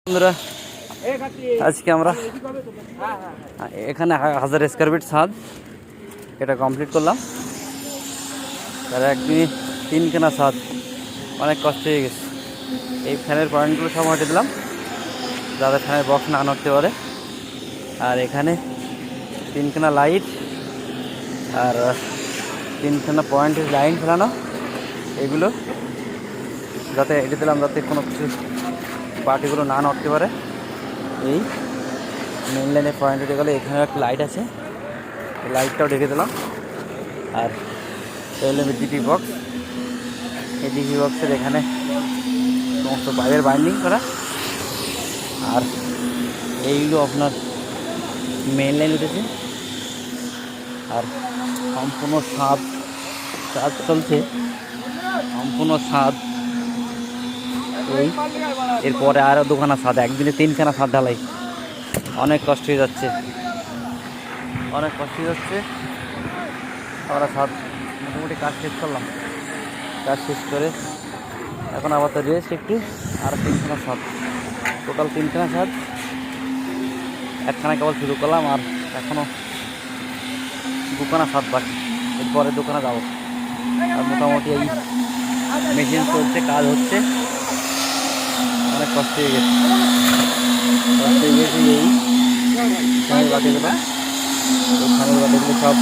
বন্ধুরা আজকে আমরা এখানে 1000 স্কয়ার ফিট ছাদ এটা কমপ্লিট করলাম। তার একদিনই 3খানা ছাদ, অনেক কষ্ট হয়ে গেছে। এই ফ্যানের পয়েন্টগুলো সব হটে দিলাম যাতে ফ্যানের বক্স না নড়তে পারে। আর এখানে 3খানা লাইট আর 3খানা পয়েন্টের লাইন ফেলানো, এগুলো যাতে এটি দিলাম যাতে কোনো কিছু পার্টিগুলো না নড়তে পারে। এই মেন লাইনের পয়েন্ট উঠে গেলে এখানে একটা লাইট আছে, এই লাইটটাও ঢেকে দিলাম। আর ডিপি বক্স, এই ডিপি বক্সের এখানে সমস্ত পাইপের বাইন্ডিং করা। আর এইগুলো আপনার মেন লাইন উঠেছে। আর সম্পূর্ণ ছাদ কাজ চলছে, সম্পূর্ণ ছাদ। এই এরপরে আরও 2খানা ছাদ, একদিনে 3খানা ছাদ ঢালাই। অনেক কষ্ট হয়ে যাচ্ছে, অনেক কষ্ট হয়ে যাচ্ছে। আমরা ছাদ মোটামুটি কাজ শেষ করলাম। কাজ শেষ করে এখন আবার তো রেস্ট একটু। আর 3খানা ছাদ, টোটাল 3খানা ছাদ। একখানা কেবল শুরু করলাম, আর এখনও 2খানা ছাদ বাকি। এরপরে 2খানা যাবো। আর মোটামুটি এই মেশিন চলছে, কাজ হচ্ছে। অনেক কষ্ট হয়ে গেছে, কষ্ট হয়ে গেছে। এই ফ্যানের বাতিগুলো, এই ফ্যানের বাতিগুলো সব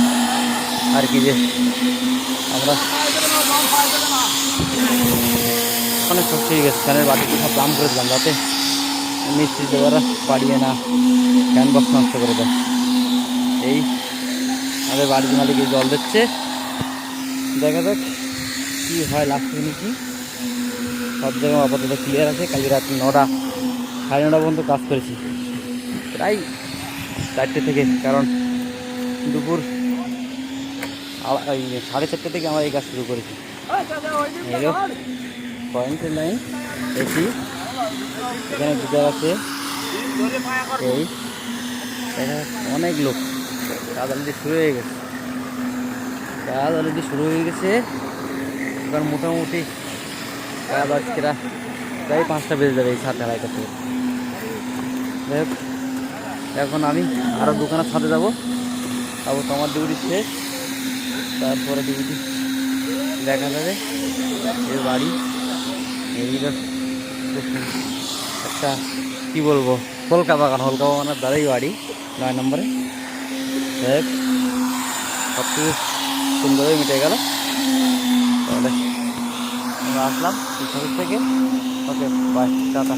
আর কি যে আমরা অনেক কষ্ট হয়ে গেছে। ফ্যানের বাতিগুলো সব দাম করে দিলাম যাতে মিস্ত্রি দেওয়ারা পারিয়ে না ফ্যান বক্স নষ্ট করে দেয়। এই আমাদের বাড়ির মালিক জল দিচ্ছে, দেখা যাক কী হয় লাস্ট কি। সব জায়গায় আপাতত ক্লিয়ার আছে। কালি রাত 9টা, 9:30 পর্যন্ত কাজ করেছি, প্রায় 4টে থেকে। কারণ দুপুর 4:30 থেকে আমরা এই কাজ শুরু করেছি। এলো পয়েন্টের লাইন, এসি এখানে দুটো আছে। এই অনেক লোক, কাজ অলরেডি শুরু হয়ে গেছে, কাজ অলরেডি শুরু হয়ে গেছে। এবার মোটামুটি কাজ আজকে প্রায় 5টা বেজে যাবে এই ছাদ ঢালাই করতে। এখন আমি আরও 2খানা ছাদে যাবো। তারপর তো আমার ডিউটি শেষ, তারপরে ডিউটি দেখা যাবে। এই বাড়ি এইটা একটা কী বলবো, হলকা বাগান, হলকা বাগানের দ্বারাই বাড়ি 9 নম্বরে। সব কিছু সুন্দরভাবে মিটে গেল। তাহলে আমরা আসলাম থেকে। Okay bye, tata.